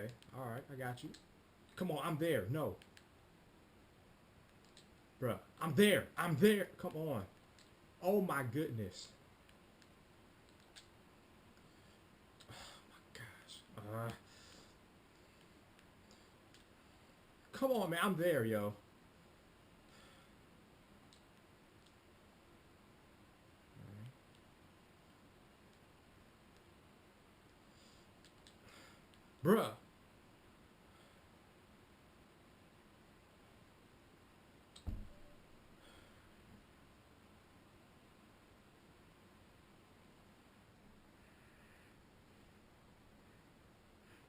Okay. All right. I got you. Come on. I'm there. No. Bruh. I'm there. I'm there. Come on. Oh my goodness. Gosh. Come on, man. I'm there, yo. Bruh.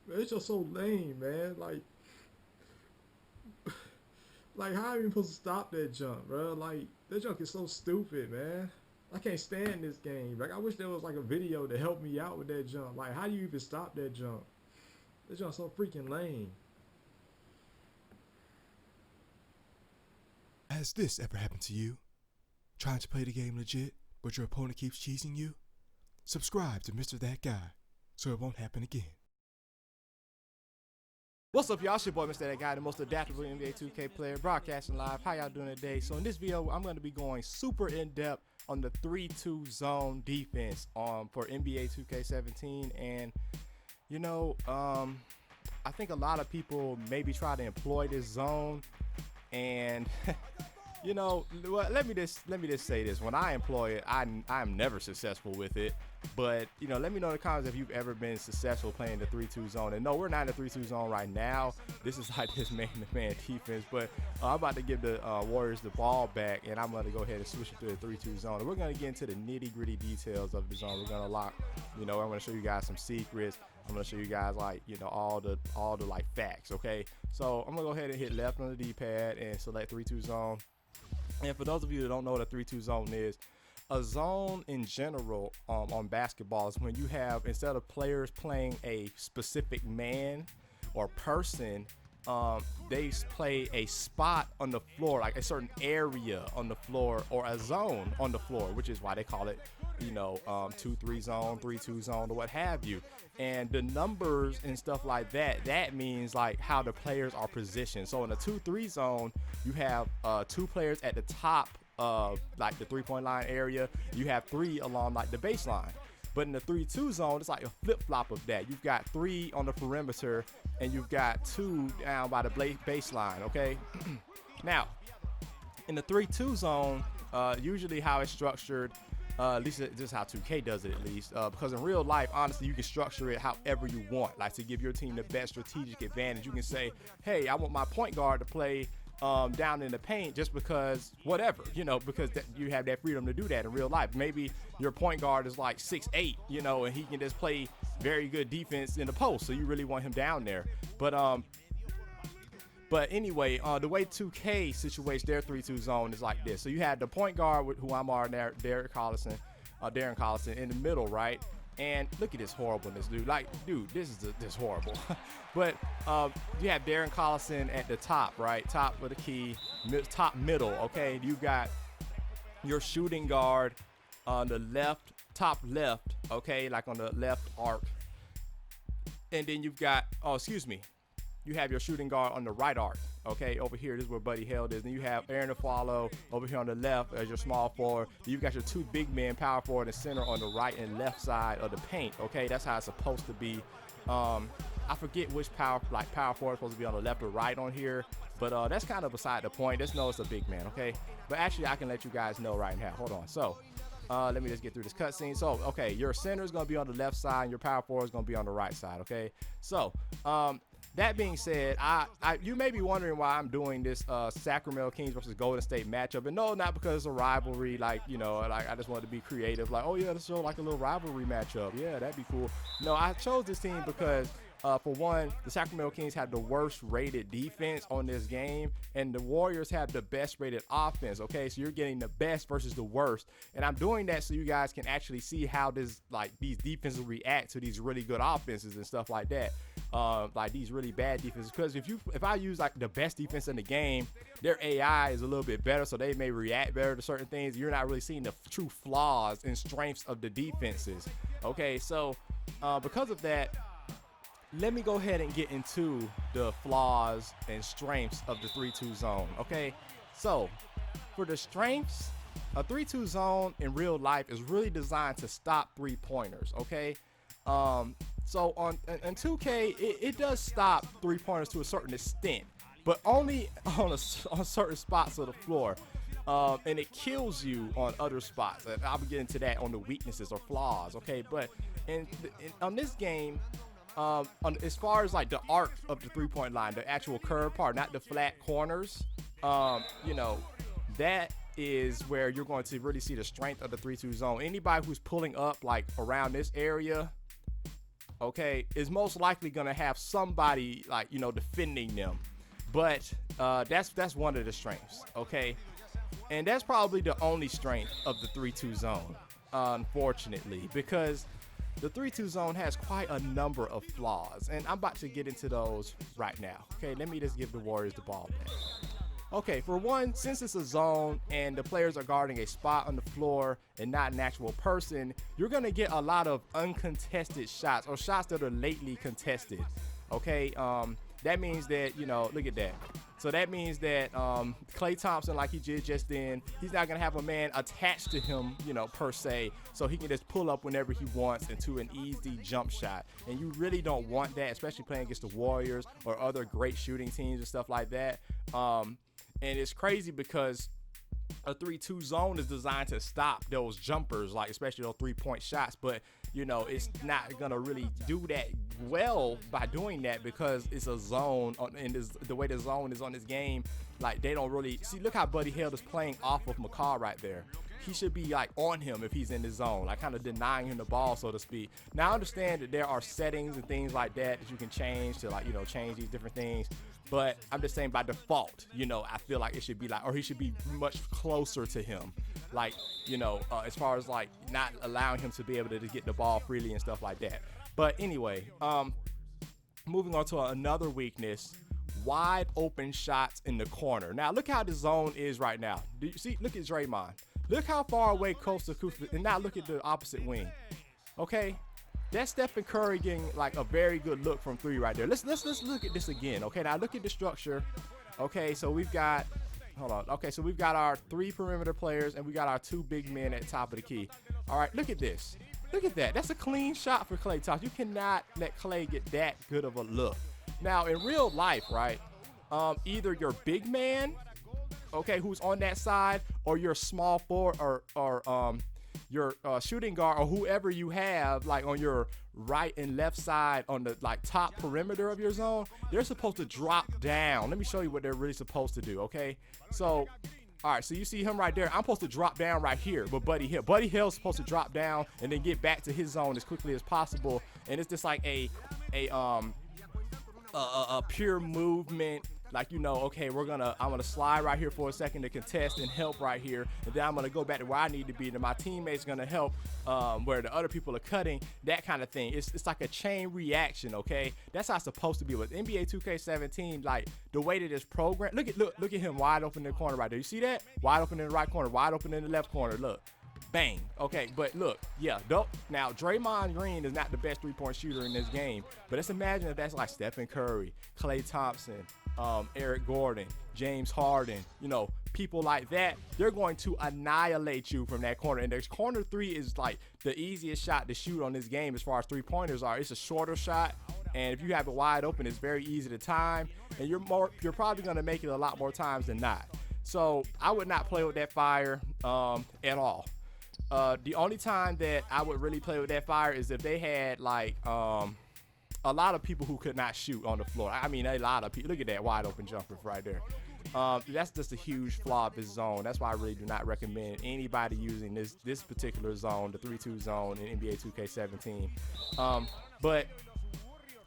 Man, it's just so lame, man. Like how are you supposed to stop that jump, bro? Like that jump is so stupid, man. I can't stand this game. Like I wish there was like a video to help me out with that jump. Like how do you even stop that jump? That jump's so freaking lame. Has this ever happened to you? Trying to play the game legit, but your opponent keeps cheesing you? Subscribe to Mr. That Guy so it won't happen again. What's up, y'all? It's your boy, Mr. That Guy, the most adaptable NBA 2K player, broadcasting live. How y'all doing today? So in this video, I'm going to be going super in-depth on the 3-2 zone defense for NBA 2K17. And, you know, I think a lot of people maybe try to employ this zone. And, you know, let me just say this. When I employ it, I'm never successful with it. But, you know, let me know in the comments if you've ever been successful playing the 3-2 zone. And no, we're not in the 3-2 zone right now. This is like this man-to-man defense. But I'm about to give the Warriors the ball back, and I'm going to go ahead and switch it to the 3-2 zone. And we're going to get into the nitty-gritty details of the zone. We're going to lock, you know, I'm going to show you guys some secrets. I'm going to show you guys, like, you know, all the like facts, okay? So I'm going to go ahead and hit left on the D-pad and select 3-2 zone. And for those of you that don't know what a 3-2 zone is, a zone in general on basketball is when you have, instead of players playing a specific man or person, they play a spot on the floor, like a certain area on the floor or a zone on the floor, which is why they call it, you know, 2-3 zone, 3-2 zone, or what have you. And the numbers and stuff like that, that means like how the players are positioned. So in a 2-3 zone, you have 2 players at the top of like the 3-point line area. You have 3 along like the baseline. But in the 3-2 zone, it's like a flip-flop of that. You've got 3 on the perimeter and you've got 2 down by the baseline, okay? Now, in the 3-2 zone, usually how it's structured, at least this is how 2K does it, at least, because in real life, honestly, you can structure it however you want, like to give your team the best strategic advantage. You can say, hey, I want my point guard to play down in the paint just because whatever, you know, because you have that freedom to do that in real life. Maybe your point guard is like 6'8", you know, and he can just play very good defense in the post, so you really want him down there. But anyway, the way 2K situates their 3-2 zone is like this. So you had the point guard, who I'm on there, Darren Collison, in the middle, right? And look at this horribleness, dude. Like, dude, this is horrible. But you have Darren Collison at the top, right? Top of the key, top middle, okay? You got your shooting guard on the left, top left, okay? Like on the left arc. And then you've got, you have your shooting guard on the right arc, okay? Over here, this is where Buddy Hield is. And you have Aaron Aflalo over here on the left as your small forward. You've got your 2 big men, power forward and center, on the right and left side of the paint, okay? That's how it's supposed to be. I forget which power forward is supposed to be on the left or right on here, but that's kind of beside the point. Just know it's a big man, okay? But actually, I can let you guys know right now. Hold on. So let me just get through this cutscene. So, okay, your center is going to be on the left side and your power forward is going to be on the right side, okay? So, that being said, you may be wondering why I'm doing this Sacramento Kings versus Golden State matchup. And no, not because it's a rivalry, like, you know, like I just wanted to be creative. Like, oh yeah, let's show like a little rivalry matchup. Yeah, that'd be cool. No, I chose this team because for one, the Sacramento Kings had the worst rated defense on this game, and the Warriors have the best rated offense, okay? So you're getting the best versus the worst. And I'm doing that so you guys can actually see how these defenses react to these really good offenses and stuff like that. Like these really bad defenses. Because if I use like the best defense in the game, their AI is a little bit better, so they may react better to certain things. You're not really seeing the true flaws and strengths of the defenses, okay? So because of that, let me go ahead and get into the flaws and strengths of the 3-2 zone, okay? So, for the strengths, a 3-2 zone in real life is really designed to stop three-pointers, okay? So in 2K, it does stop three-pointers to a certain extent, but only on certain spots of the floor. And it kills you on other spots. And I'll be getting to that on the weaknesses or flaws, okay? But on this game, as far as like the arc of the three-point line, the actual curve part, not the flat corners, you know, that is where you're going to really see the strength of the 3-2 zone. Anybody who's pulling up like around this area, okay, is most likely going to have somebody like, you know, defending them. But that's one of the strengths, okay? And that's probably the only strength of the 3-2 zone, unfortunately, because the 3-2 zone has quite a number of flaws, and I'm about to get into those right now. Okay, let me just give the Warriors the ball back. Okay, for one, since it's a zone and the players are guarding a spot on the floor and not an actual person, you're going to get a lot of uncontested shots or shots that are lately contested. Okay, that means that, you know, look at that. So that means that Klay Thompson, like he did just then, he's not going to have a man attached to him, you know, per se, so he can just pull up whenever he wants into an easy jump shot. And you really don't want that, especially playing against the Warriors or other great shooting teams and stuff like that. And it's crazy because a 3-2 zone is designed to stop those jumpers, like especially those three-point shots, but you know, it's not gonna really do that well by doing that because it's a zone, and the way the zone is on this game, like they don't really see. Look how Buddy Hield is playing off of McCaw right there. He should be like on him if he's in the zone, like kind of denying him the ball, so to speak. Now I understand that there are settings and things like that you can change to, like, you know, change these different things. But I'm just saying by default, you know, I feel like it should be like, or he should be much closer to him. Like, you know, as far as like not allowing him to be able to get the ball freely and stuff like that. But anyway, moving on to another weakness, wide open shots in the corner. Now look how the zone is right now. Do you see? Look at Draymond. Look how far away coast to coast, and now look at the opposite wing. Okay. That's Stephen Curry getting like a very good look from three right there. Let's look at this again. Okay, now look at the structure. Okay, so we've got, hold on. Okay, so we've got our three perimeter players and we got our two big men at the top of the key. All right, look at this. Look at that. That's a clean shot for Klay Thompson. You cannot let Klay get that good of a look. Now in real life, right? Either your big man, okay, who's on that side, or your small forward, or your shooting guard, or whoever you have like on your right and left side on the like top perimeter of your zone, they're supposed to drop down. Let me show you what they're really supposed to do. Okay, so all right, so you see him right there. I'm supposed to drop down right here, but Buddy Hield's supposed to drop down and then get back to his zone as quickly as possible. And it's just like a pure movement. Like, you know, okay, I'm gonna slide right here for a second to contest and help right here, and then I'm gonna go back to where I need to be, and my teammates gonna help where the other people are cutting, that kind of thing. It's like a chain reaction, okay? That's how it's supposed to be. With NBA 2K17, like the way that it's programmed. Look at him wide open in the corner right there. You see that? Wide open in the right corner, wide open in the left corner. Look. Bang. Okay, but look, yeah, now Draymond Green is not the best three-point shooter in this game, but let's imagine if that's like Stephen Curry, Klay Thompson, Eric Gordon, James Harden, you know, people like that. They're going to annihilate you from that corner. And the corner three is like the easiest shot to shoot on this game as far as three-pointers are. It's a shorter shot, and if you have it wide open, it's very easy to time, and you're probably going to make it a lot more times than not. So I would not play with that fire at all. The only time that I would really play with that fire is if they had like a lot of people who could not shoot on the floor. I mean, a lot of people. Look at that wide open jumper right there. That's just a huge flaw of this zone. That's why I really do not recommend anybody using this particular zone, the 3-2 zone in NBA 2K17. But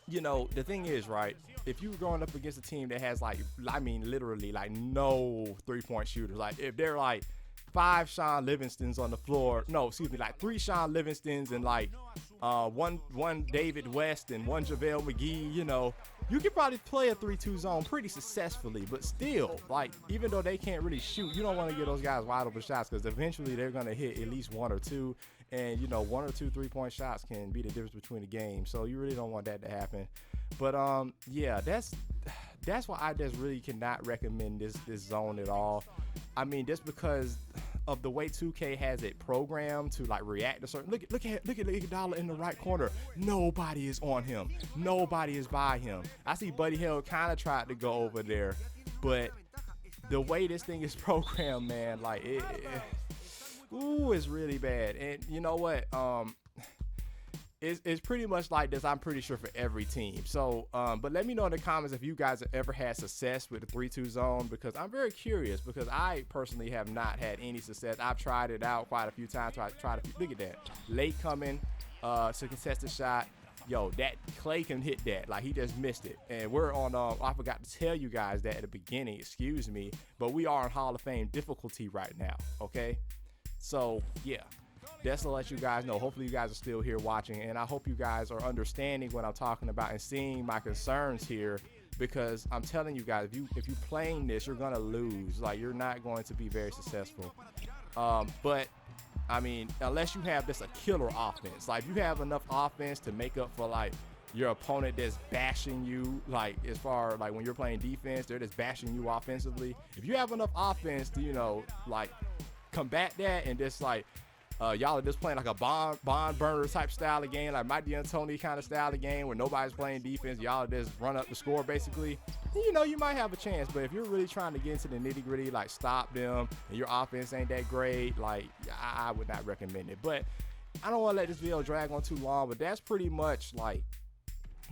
you know, the thing is, right, if you're going up against a team that has like, I mean, literally like no three-point shooters, like if they're like 5 Sean Livingstons on the floor, like 3 Sean Livingstons and like one David West and one JaVale McGee, you know, you can probably play a 3-2 zone pretty successfully. But still, like, even though they can't really shoot, you don't want to give those guys wide open shots because eventually they're going to hit at least 1 or 2. And, you know, 1 or 2 3-point shots can be the difference between the game. So you really don't want that to happen. But yeah, that's why I just really cannot recommend this zone at all. I mean, just because of the way 2K has it programmed to like react to certain. Look at Iguodala in the right corner. Nobody is on him. Nobody is by him. I see Buddy Hield kind of tried to go over there, but the way this thing is programmed, man, like it's really bad. And you know what? It's pretty much like this, I'm pretty sure, for every team. So, but let me know in the comments if you guys have ever had success with the 3-2 zone, because I'm very curious, because I personally have not had any success. I've tried it out quite a few times. Look at that. Late coming to contest the shot. Yo, that Clay can hit that. Like, he just missed it. And we're on, I forgot to tell you guys that at the beginning, excuse me, but we are on Hall of Fame difficulty right now, okay? So, yeah. Just to let you guys know, hopefully you guys are still here watching, and I hope you guys are understanding what I'm talking about and seeing my concerns here, because I'm telling you guys, if you playing this, you're gonna lose. Like, you're not going to be very successful. But I mean, unless you have this a killer offense, like if you have enough offense to make up for like your opponent that's bashing you, like as far like when you're playing defense, they're just bashing you offensively. If you have enough offense to, you know, like combat that, and just like y'all are just playing like a bond burner type style of game, like Mike D'Antoni kind of style of game where nobody's playing defense, y'all just run up the score basically, you know, you might have a chance. But if you're really trying to get into the nitty gritty, like stop them, and your offense ain't that great, like I would not recommend it. But I don't want to let this video drag on too long, but that's pretty much like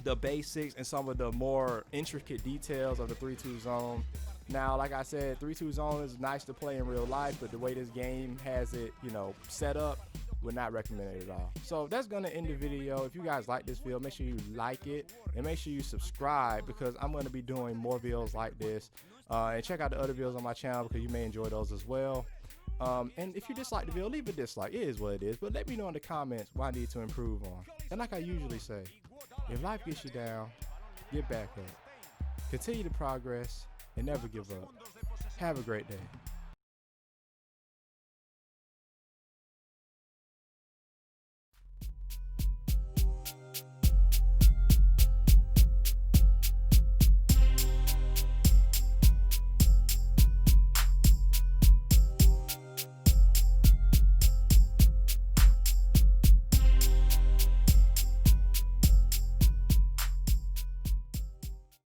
the basics and some of the more intricate details of the 3-2 zone. Now, like I said, 3-2 zone is nice to play in real life, but the way this game has it, you know, set up, would not recommend it at all. So that's gonna end the video. If you guys like this video, make sure you like it and make sure you subscribe, because I'm gonna be doing more videos like this. And check out the other videos on my channel, because you may enjoy those as well. And if you dislike the video, leave a dislike. It is what it is. But let me know in the comments what I need to improve on. And like I usually say, if life gets you down, get back up. Continue to progress and never give up. Have a great day.